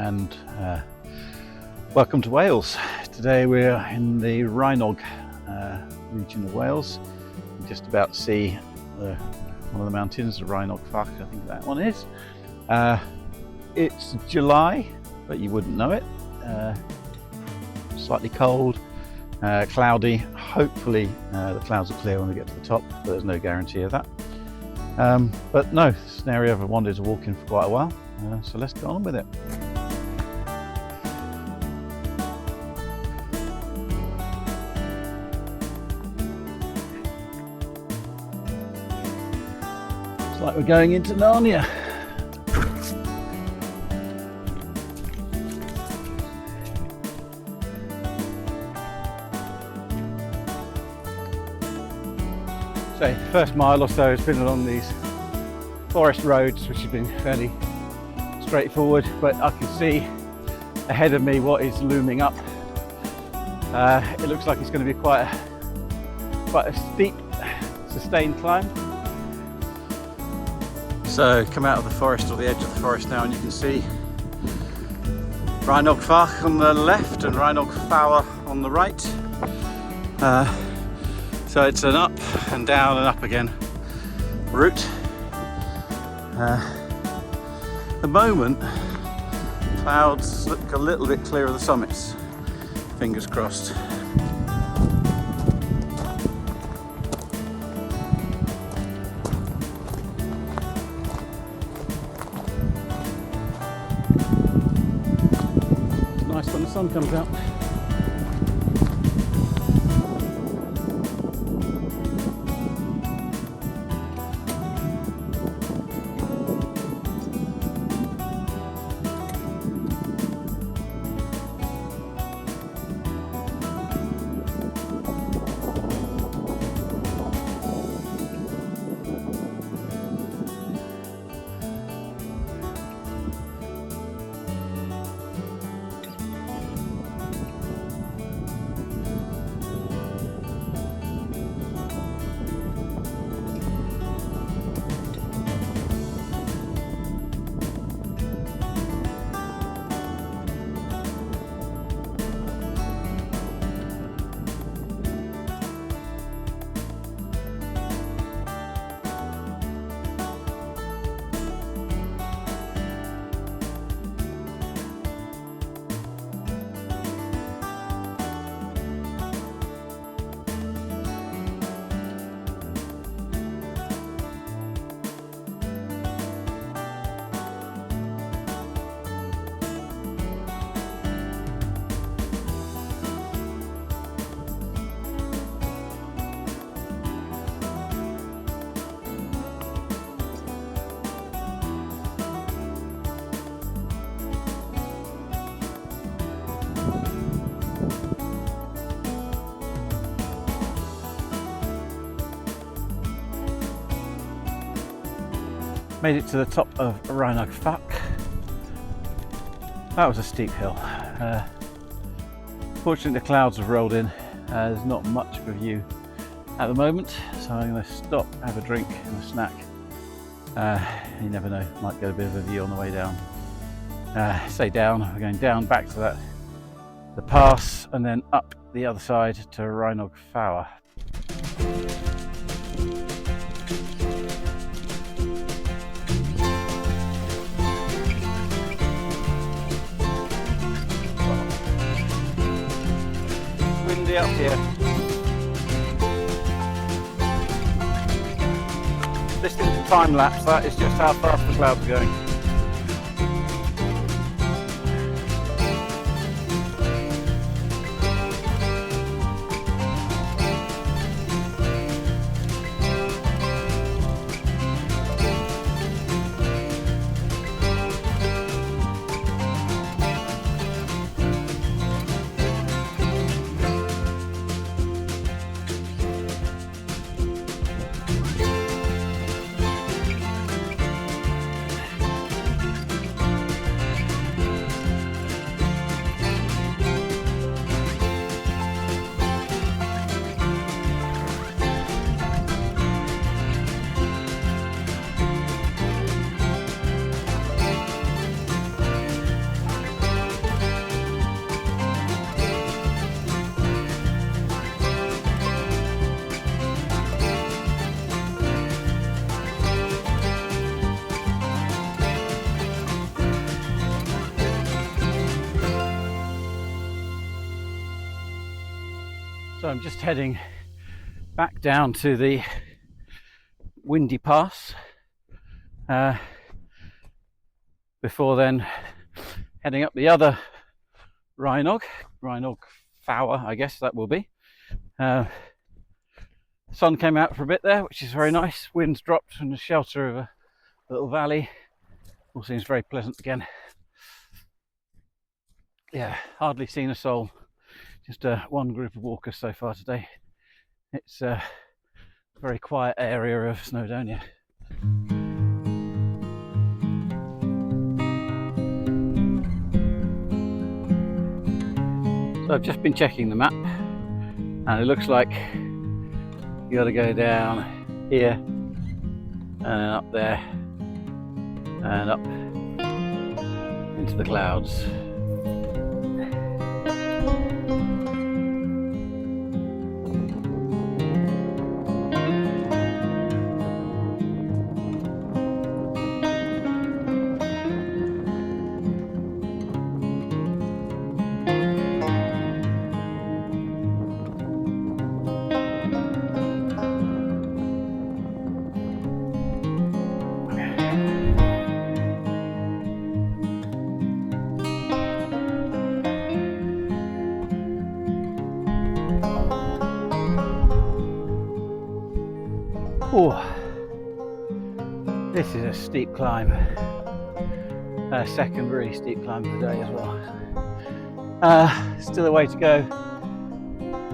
and welcome to Wales. Today we're in the Rhinog region of Wales. You can just about see one of the mountains, the Rhinog Fach, I think that one is. It's July, but you wouldn't know it. Slightly cold, cloudy. Hopefully the clouds will clear when we get to the top, but there's no guarantee of that. But no, it's an area I've wanted to walk in for quite a while, so let's get on with it. It's like we're going into Narnia. So the first mile or so has been along these forest roads, which have been fairly straightforward, but I can see ahead of me what is looming up. It looks like it's going to be quite a steep, sustained climb. So come out of the forest, or the edge of the forest now, and you can see Rhinog Fach on the left and Rhinog Fawr on the right. So it's an up and down and up again route. At the moment, clouds look a little bit clear of the summits. Fingers crossed. It's nice when the sun comes out. Made it to the top of Rhinog Fach. That was a steep hill. Fortunately the clouds have rolled in. There's not much of a view at the moment, so I'm going to stop, have a drink and a snack. You never know, might get a bit of a view on the way down. Stay down, we're going down back to the pass and then up the other side to Rhinog Fawr. Windy up here. Listening to time lapse, that is just how fast the clouds are going. So I'm just heading back down to the windy pass before then heading up the other Rhinog Fower, I guess that will be. Sun came out for a bit there, which is very nice. Wind's dropped from the shelter of a little valley. All seems very pleasant again. Yeah, hardly seen a soul. Just one group of walkers so far today. It's a very quiet area of Snowdonia. So I've just been checking the map, and it looks like you got to go down here and then up there and up into the clouds. Oh, this is a steep climb. Second really steep climb of the day as well. Still a way to go,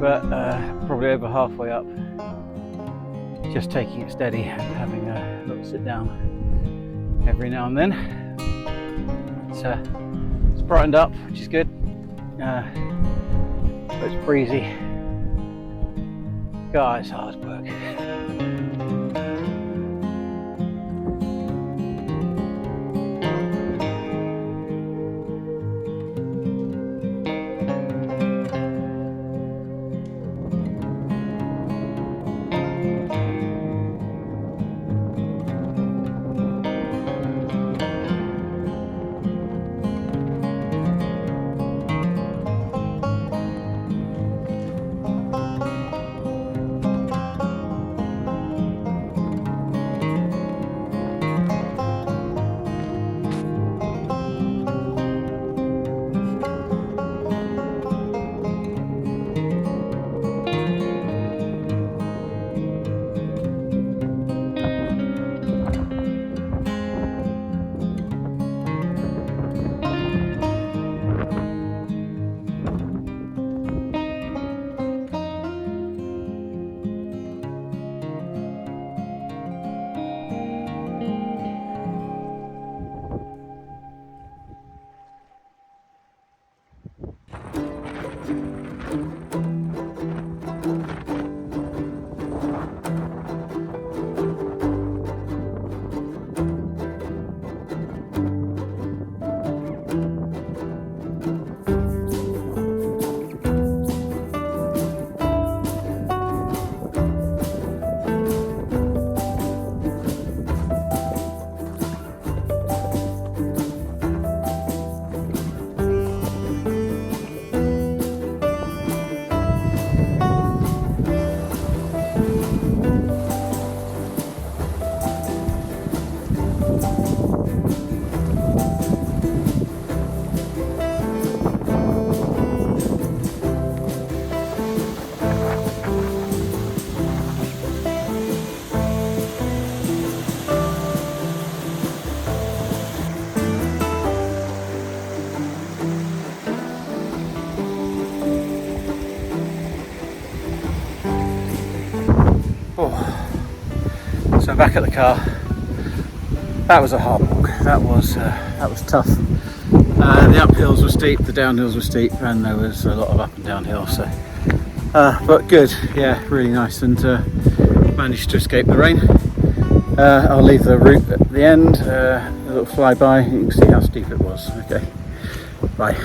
but probably over halfway up. Just taking it steady and having a little sit down every now and then. It's brightened up, which is good. But it's breezy. God, it's hard work. So back at the car. That was a hard walk. That was tough. The uphills were steep, the downhills were steep, and there was a lot of up and down hills. So, but good. Yeah, really nice, and managed to escape the rain. I'll leave the route at the end. A little flyby. You can see how steep it was. Okay. Bye.